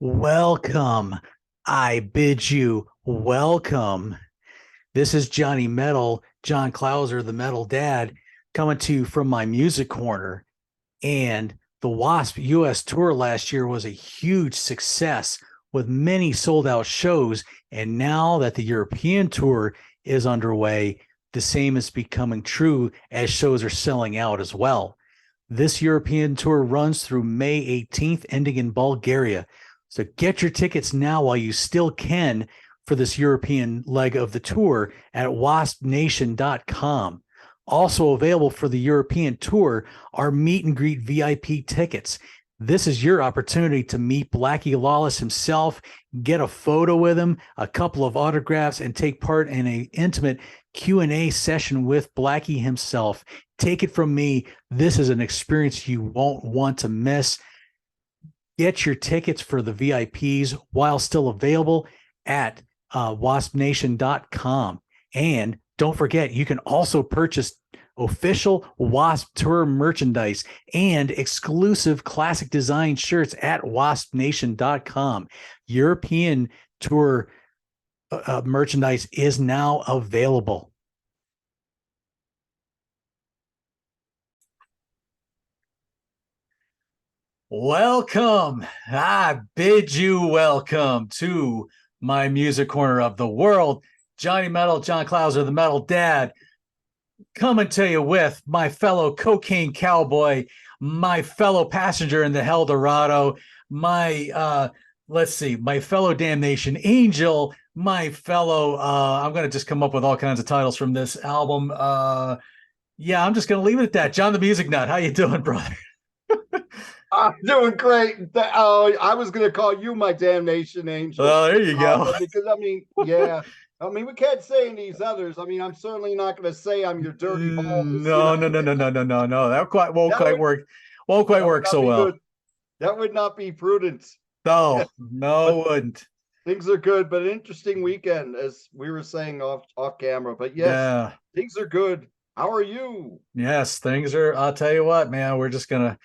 Welcome. I bid you welcome. This is Johnny Metal, John Clauser, the Metal Dad, coming to you from my music corner. And the W.A.S.P US tour last year was a huge success with many sold out shows. And now that the European tour is underway, the same is becoming true as shows are selling out as well. This European tour runs through May 18th, ending in Bulgaria. So get your tickets now while you still can for this European leg of the tour at waspnation.com. Also available for the European tour are meet and greet VIP tickets. This is your opportunity to meet Blackie Lawless himself, get a photo with him, a couple of autographs, and take part in an intimate Q&A session with Blackie himself. Take it from me, this is an experience you won't want to miss. Get your tickets for the VIPs while still available at waspnation.com. And don't forget, you can also purchase official W.A.S.P tour merchandise and exclusive classic design shirts at waspnation.com. European tour merchandise is now available. Welcome. I bid you welcome to my music corner of the world. Johnny Metal, John Clauser, the Metal Dad, coming to you with my fellow cocaine cowboy, my fellow passenger in the Helldorado, my my fellow damnation angel, my fellow I'm gonna just come up with all kinds of titles from this album. Yeah, I'm just gonna leave it at that. John the Music Nut, how you doing, brother? I'm doing great. Oh, I was going to call you my damnation angel. Oh, there you go. Because we can't say any of these others. I'm certainly not going to say I'm your dirty balls. No. That won't quite work. Won't quite work so well. Good. That would not be prudent. No, wouldn't. Things are good, but an interesting weekend, as we were saying off camera. But yes, yeah. Things are good. How are you? Yes, things are. I'll tell you what, man. We're just gonna.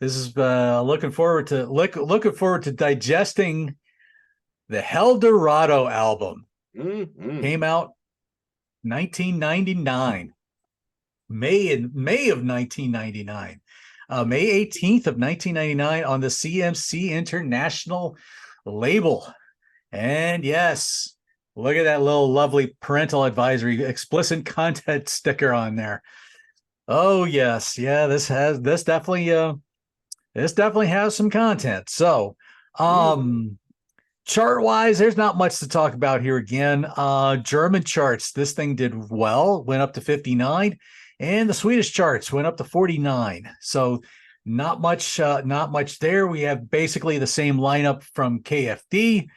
This is looking forward to digesting the Helldorado album. Mm-hmm. Came out 1999, May of 1999, May 18th of 1999 on the CMC International label. And yes, look at that little lovely parental advisory, explicit content sticker on there. Oh yes, yeah, this definitely has some content. So, chart wise, there's not much to talk about here again. German charts, this thing did well, went up to 59, and the Swedish charts went up to 49. So not much there. We have basically the same lineup from KFD.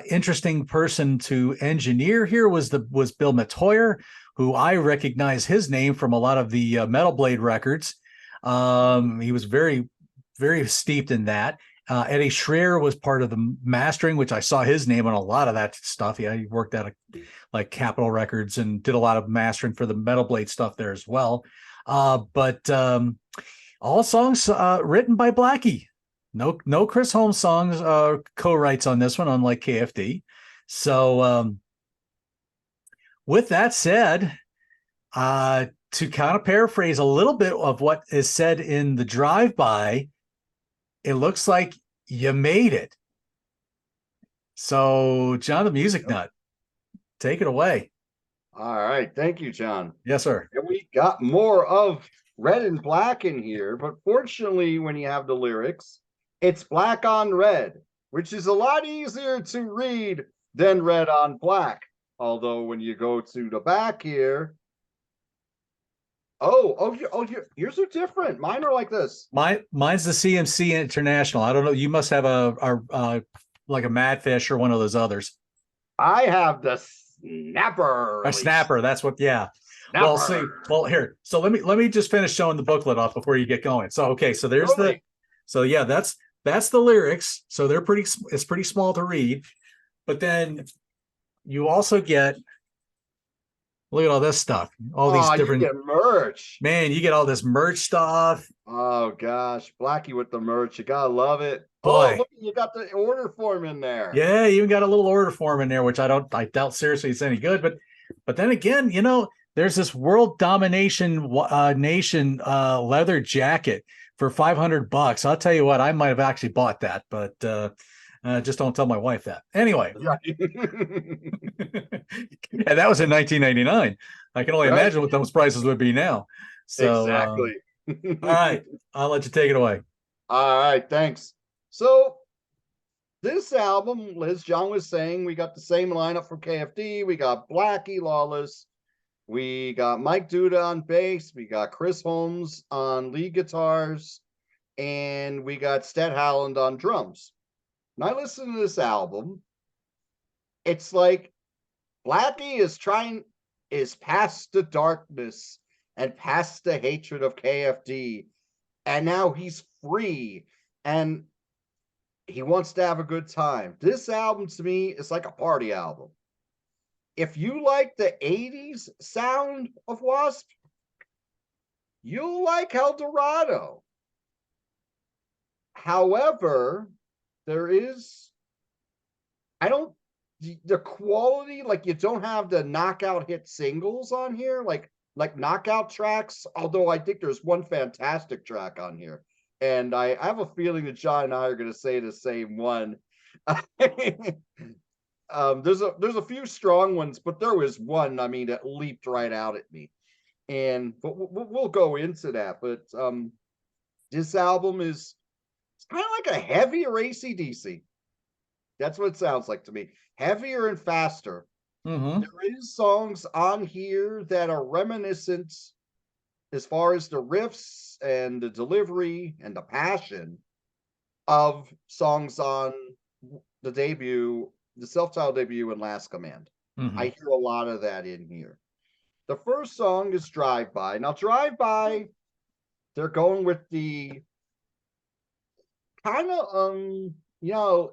Interesting person to engineer here was Bill Metoyer, who I recognize his name from a lot of the Metal Blade records. He was very, very steeped in that. Eddie Schreier was part of the mastering, which I saw his name on a lot of that stuff. Yeah, he worked at like Capitol Records and did a lot of mastering for the Metal Blade stuff there as well. But all songs written by Blackie. No Chris Holmes songs co-writes on this one, unlike KFD. So with that said, to kind of paraphrase a little bit of what is said in the drive-by, it looks like you made it. So, John the Music Nut, take it away. All right. Thank you, John. Yes, sir. And we got more of Red and Black in here, but fortunately, when you have the lyrics, it's black on red, which is a lot easier to read than red on black. Although when you go to the back here, yours are different. Mine are like this. Mine's the CMC International. I don't know. You must have a like a Madfish or one of those others. I have the Snapper. A Snapper. That's what. Yeah. Snapper. Well, see. Well, here. So let me just finish showing the booklet off before you get going. So okay. So there's the. So yeah, that's the lyrics. So they're pretty. It's pretty small to read, but then you also get. Look at all this stuff. All these Oh, you different, get merch. man, you get all this merch stuff. Oh gosh, Blackie with the merch. You gotta love it. Oh, Boy, look, you got the order form in there. yeah, you even got a little order form in there, which I doubt seriously it's any good. But then again, there's this world domination nation leather jacket for $500. I'll tell you what, I might have actually bought that, but just don't tell my wife that. Anyway, Right. yeah, that was in 1999. I can only Right. imagine what those prices would be now. So, Exactly. all right, I'll let you take it away. All right, thanks. So this album, as John was saying, we got the same lineup from KFD. We got Blackie Lawless. We got Mike Duda on bass. We got Chris Holmes on lead guitars. And we got Sted Howland on drums. And I listen to this album. It's like Blackie is past the darkness and past the hatred of KFD. And now he's free. And he wants to have a good time. This album to me is like a party album. If you like the 80s sound of W.A.S.P, you'll like Helldorado. However, there is, I don't, the quality, like you don't have the knockout hit singles on here, like knockout tracks, although I think there's one fantastic track on here. And I have a feeling that John and I are going to say the same one. There's a few strong ones, but there was one, I mean, that leaped right out at me. But we'll go into that. But this album is, it's kind of like a heavier AC/DC. That's what it sounds like to me. Heavier and faster. Mm-hmm. There is songs on here that are reminiscent as far as the riffs and the delivery and the passion of songs on the debut, the self-titled debut and Last Command. Mm-hmm. I hear a lot of that in here. The first song is Drive By. Now, Drive By, they're going with the kind of, the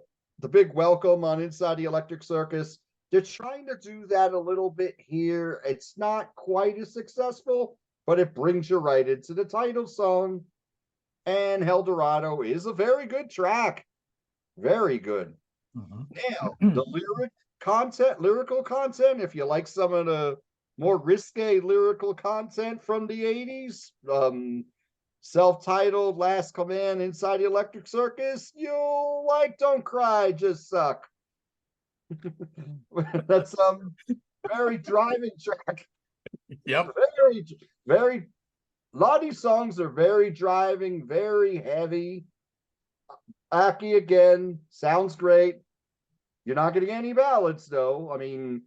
big welcome on Inside the Electric Circus. They're trying to do that a little bit here. It's not quite as successful, but it brings you right into the title song. And Helldorado is a very good track. Very good. Mm-hmm. Now, the lyrical content, if you like some of the more risque lyrical content from the 80s, self-titled Last Command, Inside the Electric Circus, you'll like Don't Cry, Just Suck. That's very driving track. Yep. Very, a lot of these songs are very driving, very heavy. Aki again, sounds great. You're not getting any ballads though. I mean,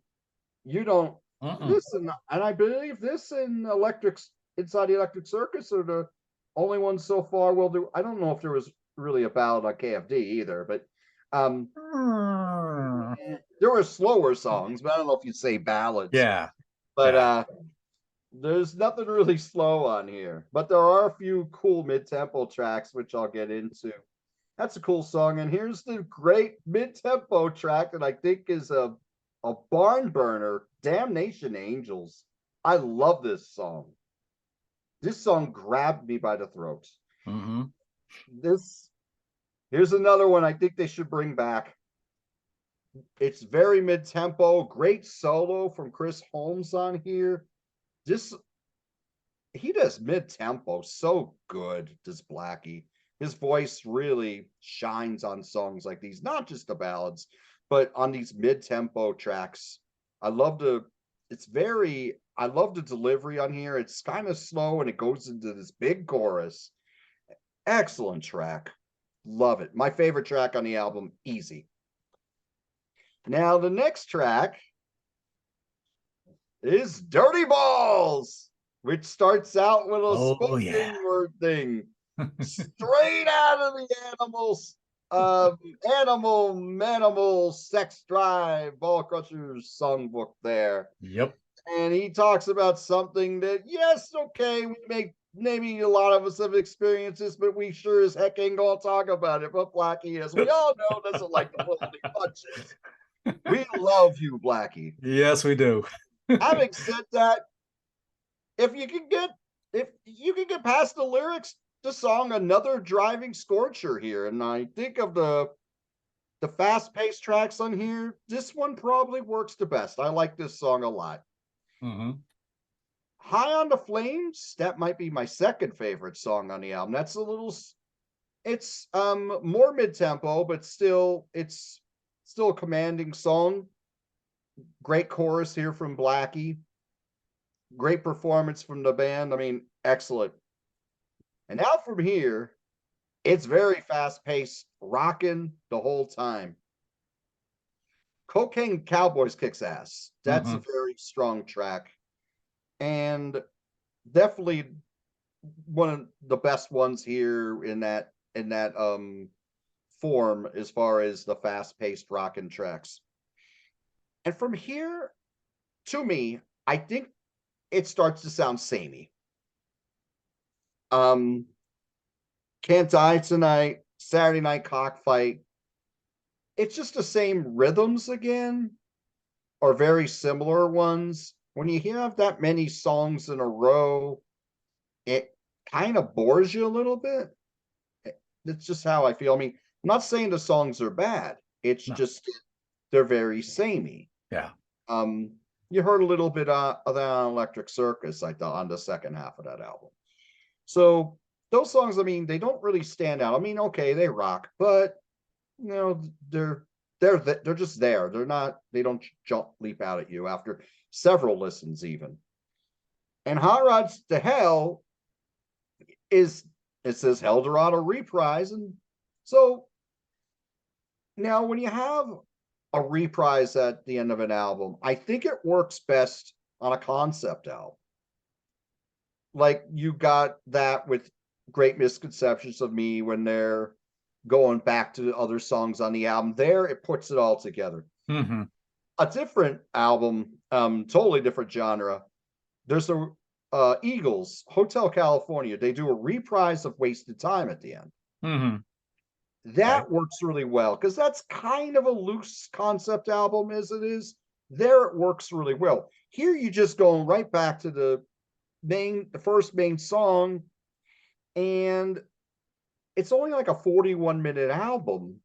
you don't listen, and I believe this in Inside the Electric Circus are the only ones so far will do. I don't know if there was really a ballad on KFD either, but there were slower songs, but I don't know if you'd say ballads. Yeah. But yeah. There's nothing really slow on here. But there are a few cool mid-tempo tracks, which I'll get into. That's a cool song. And here's the great mid-tempo track that I think is a barn burner, Damnation Angels. I love this song. This song grabbed me by the throat. Mm-hmm. Here's another one I think they should bring back. It's very mid-tempo, great solo from Chris Holmes on here. He does mid-tempo so good, does Blackie. His voice really shines on songs like these, not just the ballads, but on these mid-tempo tracks. I love the delivery on here. It's kind of slow and it goes into this big chorus. Excellent track. Love it. My favorite track on the album, easy. Now, the next track is Dirty Balls, which starts out with a spoken word thing. Straight out of the animal sex drive ball crushers songbook there. Yep. And he talks about something that, yes, okay, we make maybe a lot of us have experiences, but we sure as heck ain't gonna talk about it. But Blackie, as we all know, doesn't like to pull any punches. We love you, Blackie. Yes, we do. Having said that, if you can get past the lyrics, the song another driving scorcher here. And I think of the fast-paced tracks on here, this one probably works the best. I like this song a lot. Mm-hmm. High on the Flames, that might be my second favorite song on the album. That's a little, it's more mid-tempo, but it's still a commanding song. Great chorus here from Blackie. Great performance from the band. I mean, excellent. And now from here, it's very fast-paced, rocking the whole time. Cocaine Cowboys kicks ass. That's Mm-hmm. a very strong track. And definitely one of the best ones here in that form as far as the fast-paced rockin' tracks. And from here, to me, I think it starts to sound samey. Um, Can't Die Tonight, Saturday Night Cockfight. It's just the same rhythms again, or very similar ones. When you have that many songs in a row, it kind of bores you a little bit. It's just how I feel. I mean, I'm not saying the songs are bad. It's No. just they're very samey. Yeah. Um, you heard a little bit of that on Electric Circus, I thought, on the second half of that album. So those songs, I mean, they don't really stand out. I mean, okay, they rock, but you know, they're just there. They're not. They don't jump leap out at you after several listens, even. And Hot Rods to Hell is it says Helldorado reprise, and so now when you have a reprise at the end of an album, I think it works best on a concept album. Like you got that with Great Misconceptions of Me when they're going back to other songs on the album. There, it puts it all together. Mm-hmm. A different album, totally different genre. There's the Eagles, Hotel California. They do a reprise of Wasted Time at the end. Mm-hmm. Okay. That works really well because that's kind of a loose concept album as it is. There, it works really well. Here, you just going right back to the first main song, and it's only like a 41-minute album.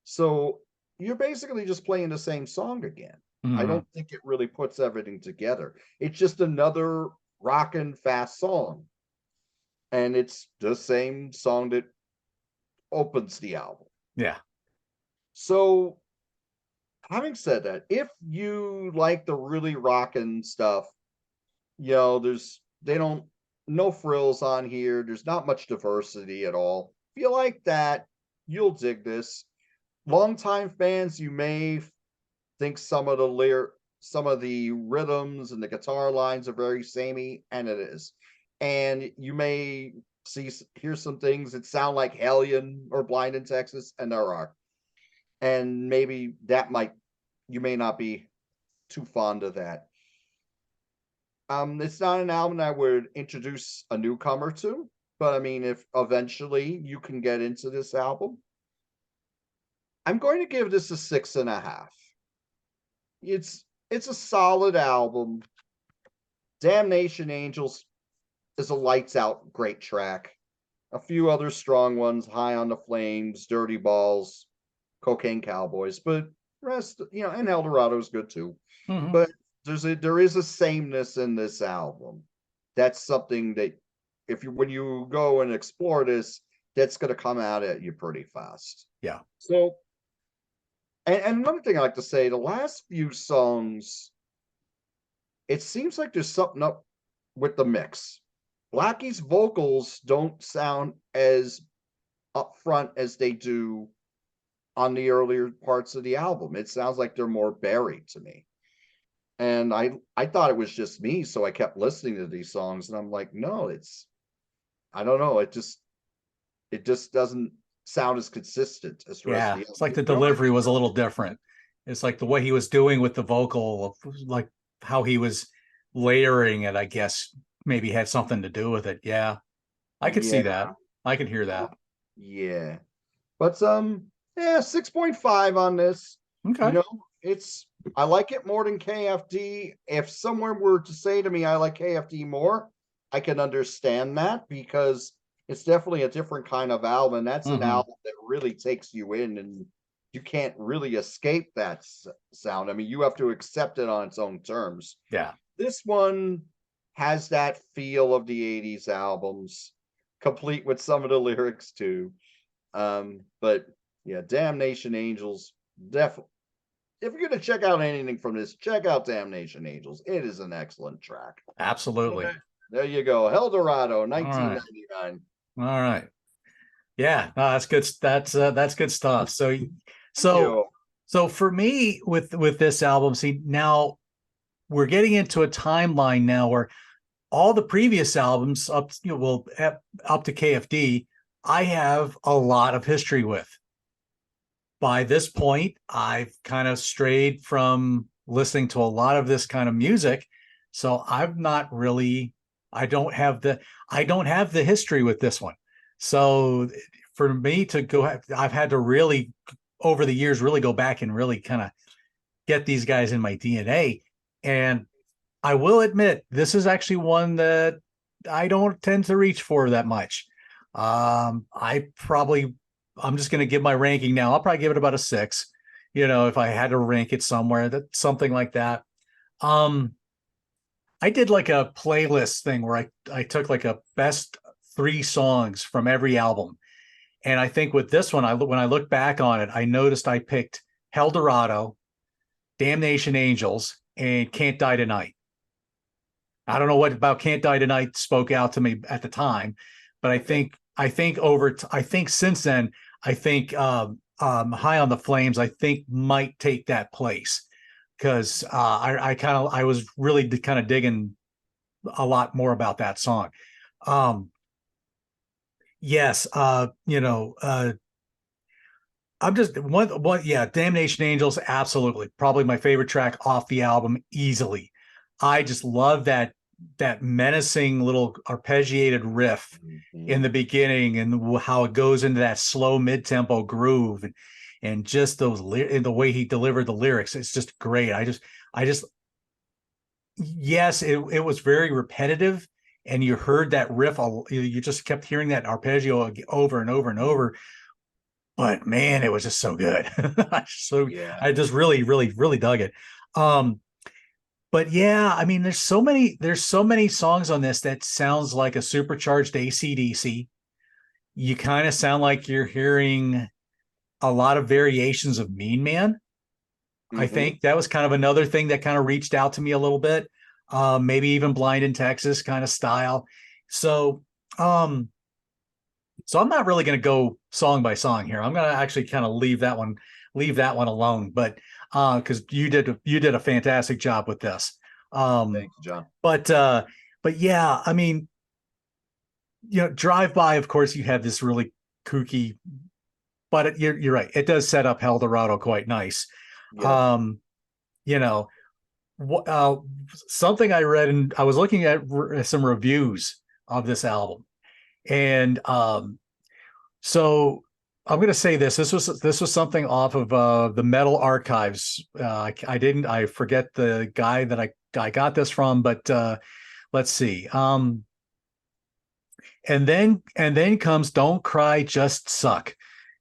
So you're basically just playing the same song again. I Mm-hmm. don't think it really puts everything together. It's just another rockin' fast song. And it's the same song that opens the album. Yeah. So having said that, if you like the really rockin' stuff, there's they don't no frills on here. There's not much diversity at all. If you like that, you'll dig this. Longtime fans, you may think some of the rhythms and the guitar lines are very samey, and it is. And you may hear some things that sound like Hellion or Blind in Texas, and there are. And maybe you may not be too fond of that. It's not an album I would introduce a newcomer to, but I mean, if eventually you can get into this album, I'm going to give this a 6.5. It's a solid album. Damnation Angels is a lights out great track. A few other strong ones, High on the Flames, Dirty Balls, Cocaine Cowboys, but rest, and Eldorado is good too. Mm-hmm. But there is a sameness in this album. That's something that when you go and explore this, that's going to come out at you pretty fast. Yeah. So, and another thing I like to say, the last few songs, it seems like there's something up with the mix. Blackie's vocals don't sound as upfront as they do on the earlier parts of the album. It sounds like they're more buried to me. And I thought it was just me, so I kept listening to these songs, and I'm like, no, I don't know, it just doesn't sound as consistent as the rest of Yeah. the It's like album. the But I might delivery be was a wrong. little different. It's like the way he was doing with the vocal, like how he was layering it, I guess maybe had something to do with it. Yeah. I could see Yeah, that. I could hear that. yeah. But yeah, 6.5 on this. You Okay. know, it's I like it more than KFD. If someone were to say to me, I like KFD more, I can understand that because it's definitely a different kind of album. That's an Hmm. album that really takes you in and you can't really escape that sound. I mean, you have to accept it on its own terms. Yeah, This one has that feel of the 80s albums, complete with some of the lyrics too. But yeah, Damnation Angels, definitely. If you're gonna check out anything from this, check out Damnation Angels. It is an excellent track. So absolutely. there you go. Helldorado, All right. 1999. All right. Yeah, no, that's good. That's good stuff. Thank So, you. so for me with this album, see now we're getting into a timeline now where all the previous albums up, up to KFD, I have a lot of history with. By this point, I've kind of strayed from listening to a lot of this kind of music, so I've not really, I don't have the, I don't have the history with this one. So for me to go, I've had to really over the years really go back and really kind of get these guys in my DNA. And I will admit, this is actually one that I don't tend to reach for that much. I probably, I'm just going to give my ranking now. I'll probably give it about a 6. If I had to rank it somewhere, that something like that. Um, I did like a playlist thing where I took like a best 3 songs from every album, and I think with this one, when I look back on it, I noticed I picked Hell Dorado, Damnation Angels, and Can't Die Tonight. I don't know what about Can't Die Tonight spoke out to me at the time, but I think since then, I think High on the Flames, I think might take that place because I was really kind of digging a lot more about that song. Um, yes, I'm just one, yeah, Damnation Angels, absolutely, probably my favorite track off the album, easily. I just love that menacing little arpeggiated riff in Mhm. the beginning and how it goes into that slow mid-tempo groove and just the way he delivered the lyrics. It's just great. I just yes, it was very repetitive, and you heard that riff. You just kept hearing that arpeggio over and over and over. But man, it was just so good. So Yeah. I just really, really, really dug it. Um, but yeah, I mean, there's so many songs on this that sounds like a supercharged AC/DC. You kind of sound like you're hearing a lot of variations of Mean Man. I Hmm. think that was kind of another thing that kind of reached out to me a little bit. Maybe even Blind in Texas kind of style. So, um, so I'm not really going to go song by song here. I'm going to actually kind of leave that one alone. But because you did a fantastic job with this. Um, Thanks, John. but uh, but yeah, I mean, Drive By. Of course, you have this really kooky, but you're right. It does set up El Dorado quite nice. Yeah. Um, you know, uh, something I read, and I was looking at some reviews of this album, and so I'm going to say this. This was something off of the Metal Archives. I didn't. I forget the guy that I got this from, but let's see. And then comes "Don't Cry, Just Suck."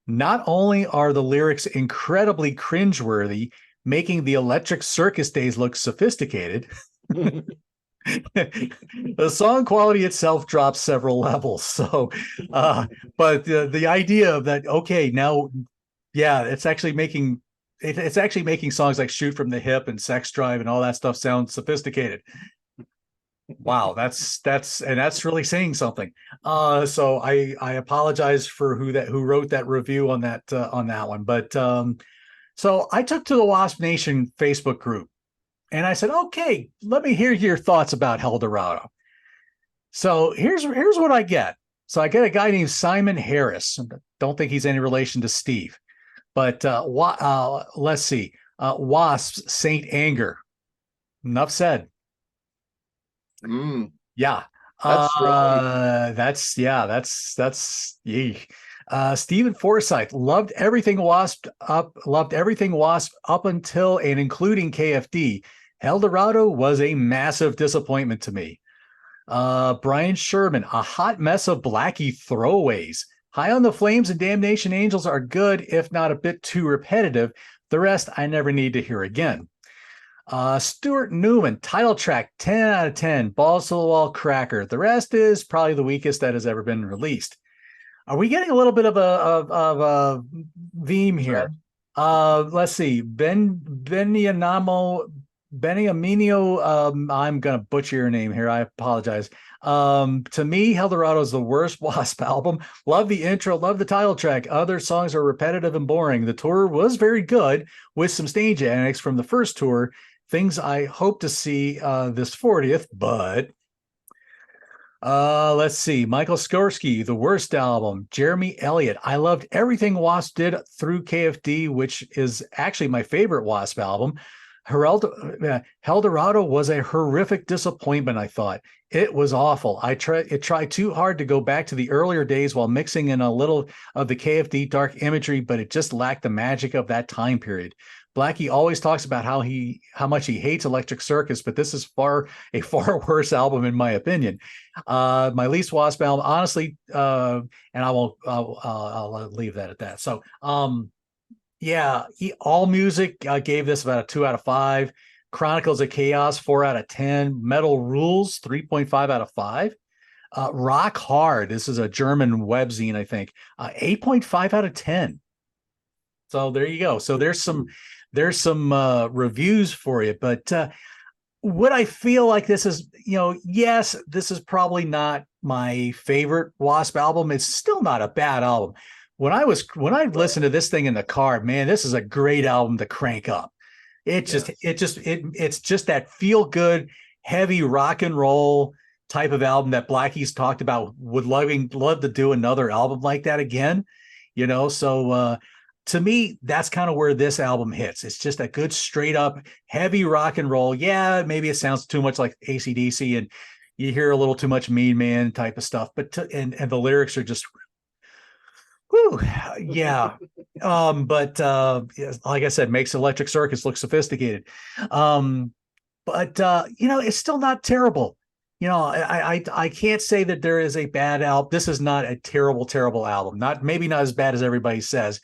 Not only are the lyrics incredibly cringeworthy, making the Electric Circus days look sophisticated, the song quality itself drops several levels. So, but the idea of that, okay, now, yeah, it's actually making songs like "Shoot from the Hip" and "Sex Drive" and all that stuff sound sophisticated. Wow, that's really saying something. So I apologize for who wrote that review on that one, but so I took to the Wasp Nation Facebook group and I said, okay, let me hear your thoughts about Hell Dorado. So here's what I get. So I get a guy named Simon Harris. Don't think he's any relation to Steve, but let's see. Wasps Saint Anger. Enough said. Mm. Yeah. That's strong. That's yee. Stephen Forsythe loved everything Wasp up until and including KFD. Eldorado was a massive disappointment to me. Brian Sherman, a hot mess of Blackie throwaways. High on the Flames and Damnation Angels are good, if not a bit too repetitive. The rest I never need to hear again. Stuart Newman, title track, 10 out of 10, balls to the wall cracker. The rest is probably the weakest that has ever been released. Are we getting a little bit of a theme here? Let's see. Beniamino, I'm gonna butcher your name here. I apologize. To me, Eldorado is the worst Wasp album. Love the intro, love the title track. Other songs are repetitive and boring. The tour was very good with some stage antics from the first tour. Things I hope to see this 40th, but let's see. Michael Skorsky, The Worst Album. Jeremy Elliott. I loved everything Wasp did through KFD, which is actually my favorite Wasp album. Eldorado was a horrific disappointment, I thought. It was awful. It tried too hard to go back to the earlier days while mixing in a little of the KFD dark imagery, but it just lacked the magic of that time period. Blackie always talks about how much he hates Electric Circus, but this is a far worse album in my opinion. My least Wasp album, honestly, and I'll leave that at that. So, yeah, All Music gave this about a 2 out of 5. Chronicles of Chaos, 4 out of 10. Metal Rules, 3.5 out of 5. Rock Hard, this is a German webzine, I think, 8.5 out of 10. So there you go. So there's some reviews for you, but would I feel like this is, yes, this is probably not my favorite Wasp album. It's still not a bad album. When I listened to this thing in the car, man, this is a great album to crank up. It's just that feel good, heavy rock and roll type of album that Blackie's talked about. Would love to do another album like that again, So to me, that's kind of where this album hits. It's just a good, straight up, heavy rock and roll. Yeah, maybe it sounds too much like AC/DC, and you hear a little too much Mean Man type of stuff. But and the lyrics are just, whew, yeah. But like I said, makes Electric Circus look sophisticated. But it's still not terrible. I can't say that there is a bad album. This is not a terrible album. Maybe not as bad as everybody says.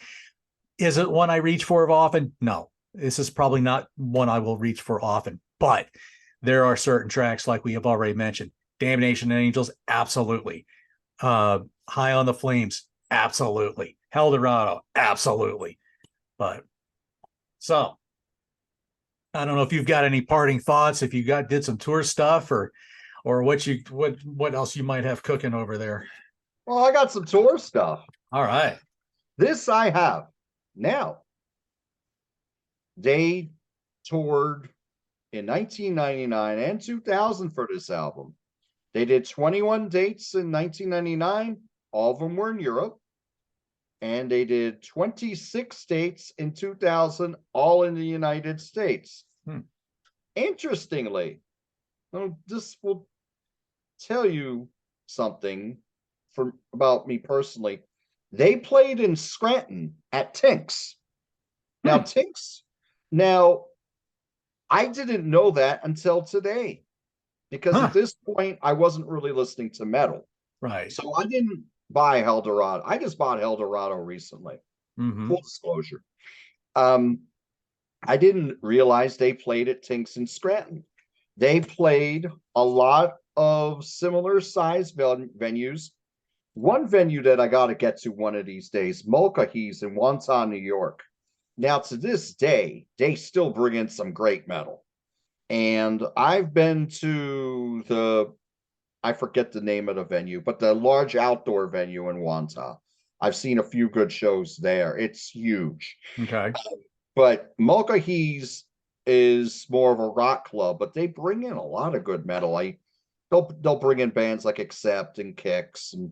Is it one I reach for often? No, this is probably not one I will reach for often, but there are certain tracks like we have already mentioned. Damnation and Angels, absolutely. High on the Flames, absolutely. Eldorado, absolutely. But so I don't know if you've got any parting thoughts, if you did some tour stuff or what else you might have cooking over there. Well, I got some tour stuff. All right. This I have. Now, they toured in 1999 and 2000 for this album. They did 21 dates in 1999. All of them were in Europe. And they did 26 dates in 2000, all in the United States. Interestingly, this will tell you something about me personally. They played in Scranton at Tinks. Now, I didn't know that until today, because at this point, I wasn't really listening to metal. Right. So I didn't buy Eldorado. I just bought Eldorado recently. Full disclosure. I didn't realize they played at Tinks in Scranton. They played a lot of similar size venues. One venue that I got to get to one of these days, Mulcahy's in Wonton, New York. Now, to this day, they still bring in some great metal. And I've been to I forget the name of the venue, but the large outdoor venue in Wonton. I've seen a few good shows there. It's huge. Okay. But Mulcahy's is more of a rock club, but they bring in a lot of good metal. They'll bring in bands like Accept and Kicks and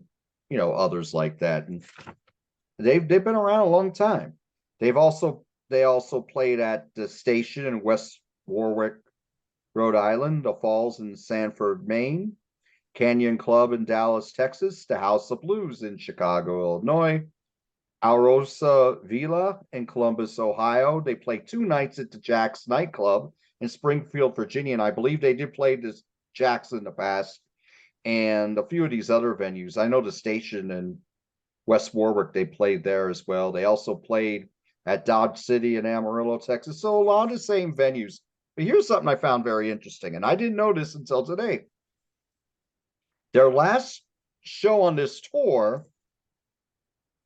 others like that. And they've been around a long time. They also played at the station in West Warwick, Rhode Island, the Falls in Sanford, Maine. Canyon Club in Dallas, Texas, the House of Blues in Chicago, Illinois, Arosa Villa in Columbus, Ohio. They played 2 nights at the Jack's nightclub in Springfield, Virginia, and I believe they did play this Jack's in the past, and a few of these other venues. I know the station in West Warwick, they played there as well. They also played at Dodge City in Amarillo, Texas. So a lot of the same venues. But here's something I found very interesting, and I didn't know this until today. Their last show on this tour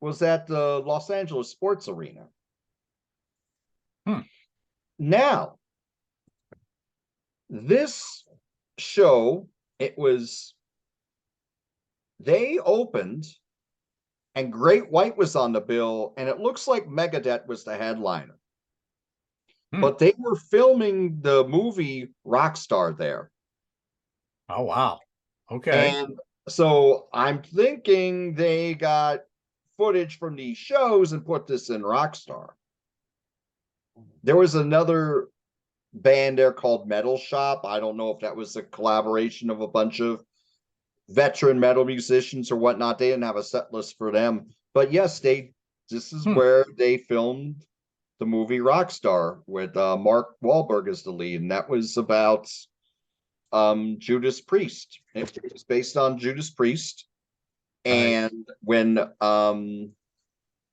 was at the Los Angeles Sports Arena. Now, this show, they opened and Great White was on the bill, and it looks like Megadeth was the headliner. But they were filming the movie Rockstar there. Oh, wow. Okay. And so I'm thinking they got footage from these shows and put this in Rockstar. There was another band there called Metal Shop. I don't know if that was a collaboration of a bunch of veteran metal musicians or whatnot. They didn't have a set list for them. But yes, this is where they filmed the movie Rockstar with Mark Wahlberg as the lead. And that was about Judas Priest. It was based on Judas Priest. And when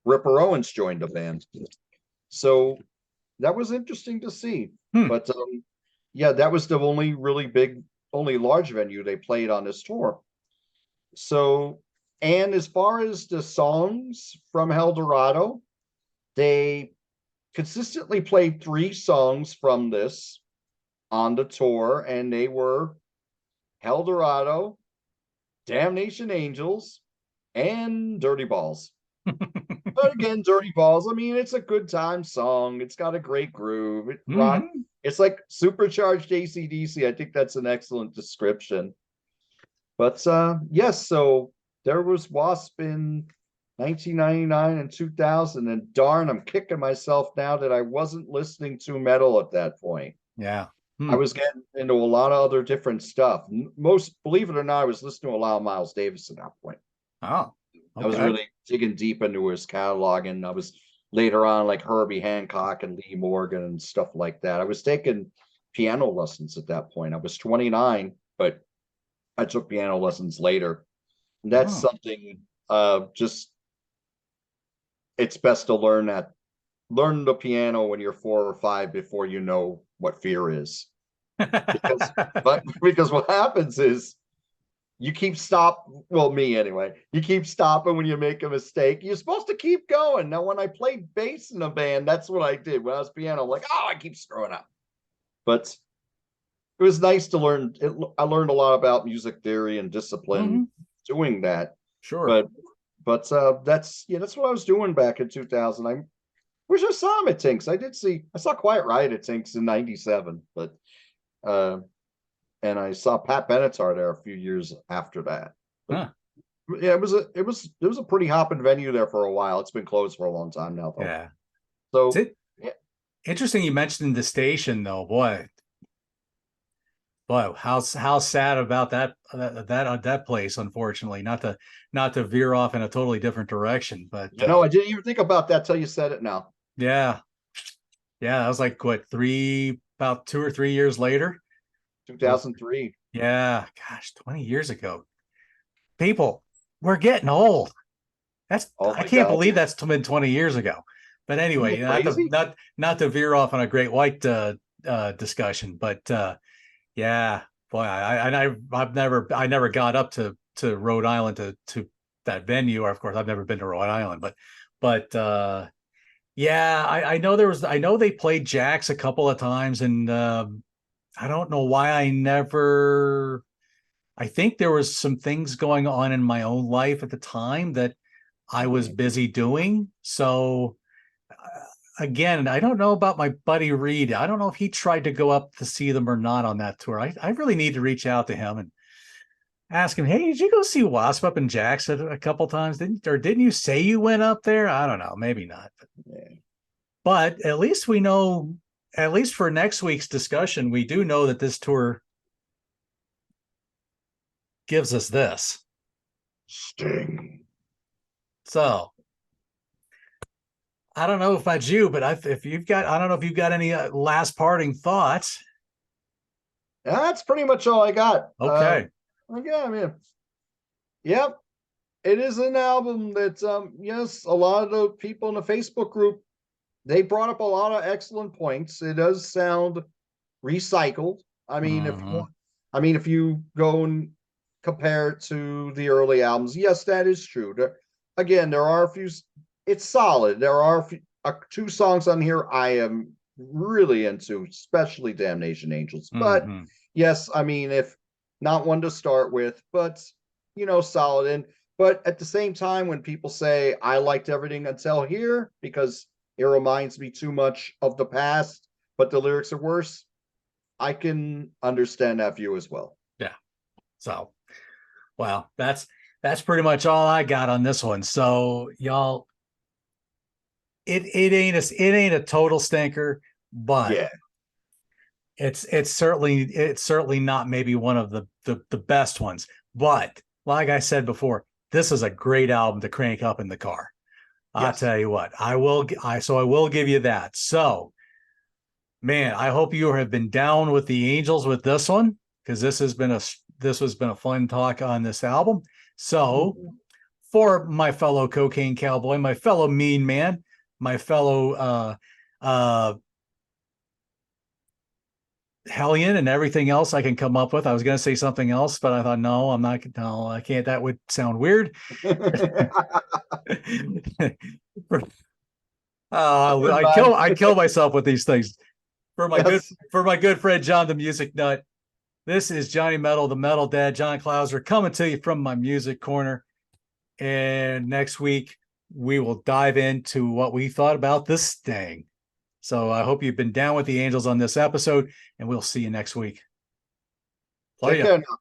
Ripper Owens joined the band. So that was interesting to see. But yeah, that was the only large venue they played on this tour. So, and as far as the songs from Helldorado, they consistently played 3 songs from this on the tour, and they were Helldorado, Damnation Angels, and Dirty Balls. But again, Dirty Balls, I mean, it's a good time song. It's got a great groove. It's like supercharged AC/DC. I think that's an excellent description. But yes, so there was W.A.S.P in 1999 and 2000, and darn, I'm kicking myself now that I wasn't listening to metal at that point. Yeah. I was getting into a lot of other different stuff. Believe it or not, I was listening to a lot of Miles Davis at that point. Oh, okay. I was really digging deep into his catalog, and I was later on like Herbie Hancock and Lee Morgan and stuff like that. I was taking piano lessons at that point. I was 29, but I took piano lessons later. And that's something it's best to learn the piano when you're 4 or 5 before you know what fear is. Because what happens is you keep me anyway. You keep stopping when you make a mistake. You're supposed to keep going. Now, when I played bass in a band, that's what I did. When I was piano, I'm like, I keep screwing up. But it was nice to learn. I learned a lot about music theory and discipline doing that. Sure. But that's what I was doing back in 2000. I wish I saw him at Tinks. I saw Quiet Riot at Tinks in '97, but and I saw Pat Benatar there a few years after that. But, yeah, it was a pretty hopping venue there for a while. It's been closed for a long time now, though. Yeah. So interesting you mentioned the station, though. Boy, how sad about that place. Unfortunately, not to veer off in a totally different direction, but I didn't even think about that till you said it now. Yeah, that was like about 2 or 3 years later. 2003. Yeah, gosh, 20 years ago. People, we're getting old. I can't believe that's been 20 years ago. But anyway, not to veer off on a Great White discussion, but yeah, boy, I never got up to Rhode Island to that venue. Or of course, I've never been to Rhode Island, but yeah, I know they played Jack's a couple of times, and I don't know why I think there was some things going on in my own life at the time that I was busy doing. So again, I don't know about my buddy Reed. I don't know if he tried to go up to see them or not on that tour. I really need to reach out to him and ask him, hey, did you go see W.A.S.P up in Jack's a couple times? Didn't you say you went up there? I don't know, maybe not. But at least we know, at least for next week's discussion, we do know that this tour gives us this. Sting. So I don't know if that's you, but if you've got, I don't know if you've got any last parting thoughts. That's pretty much all I got. Okay. Yeah, I mean, yep. It is an album that, yes, a lot of the people in the Facebook group, they brought up a lot of excellent points. It does sound recycled. I mean, Mhm. if you go and compare it to the early albums, yes, that is true. Again, there are a few. It's solid. There are two songs on here I am really into, especially "Damnation Angels." But Mhm. yes, I mean, if not one to start with, but solid. And but at the same time, when people say I liked everything until here because it reminds me too much of the past, but the lyrics are worse, I can understand that view as well. Yeah. So, well, that's pretty much all I got on this one. So, y'all, it ain't a total stinker, but Yeah. it's certainly not maybe one of the best ones. But like I said before, this is a great album to crank up in the car. I'll Yes. tell you what, I will give you that. So, man, I hope you have been down with the Angels with this one, because this has been a fun talk on this album. So, for my fellow cocaine cowboy, my fellow mean man, my fellow uh hellion, and everything else I can come up with. I was going to say something else, but I thought, no, I'm not. No, I can't. That would sound weird. Never I mind. kill myself with these things. For my good Yes. for my good friend John the Music Nut. This is Johnny Metal, the Metal Dad, John Clauser, coming to you from my music corner. And next week we will dive into what we thought about this Sting. So I hope you've been down with the Angels on this episode, and we'll see you next week. Take Play ya. care now.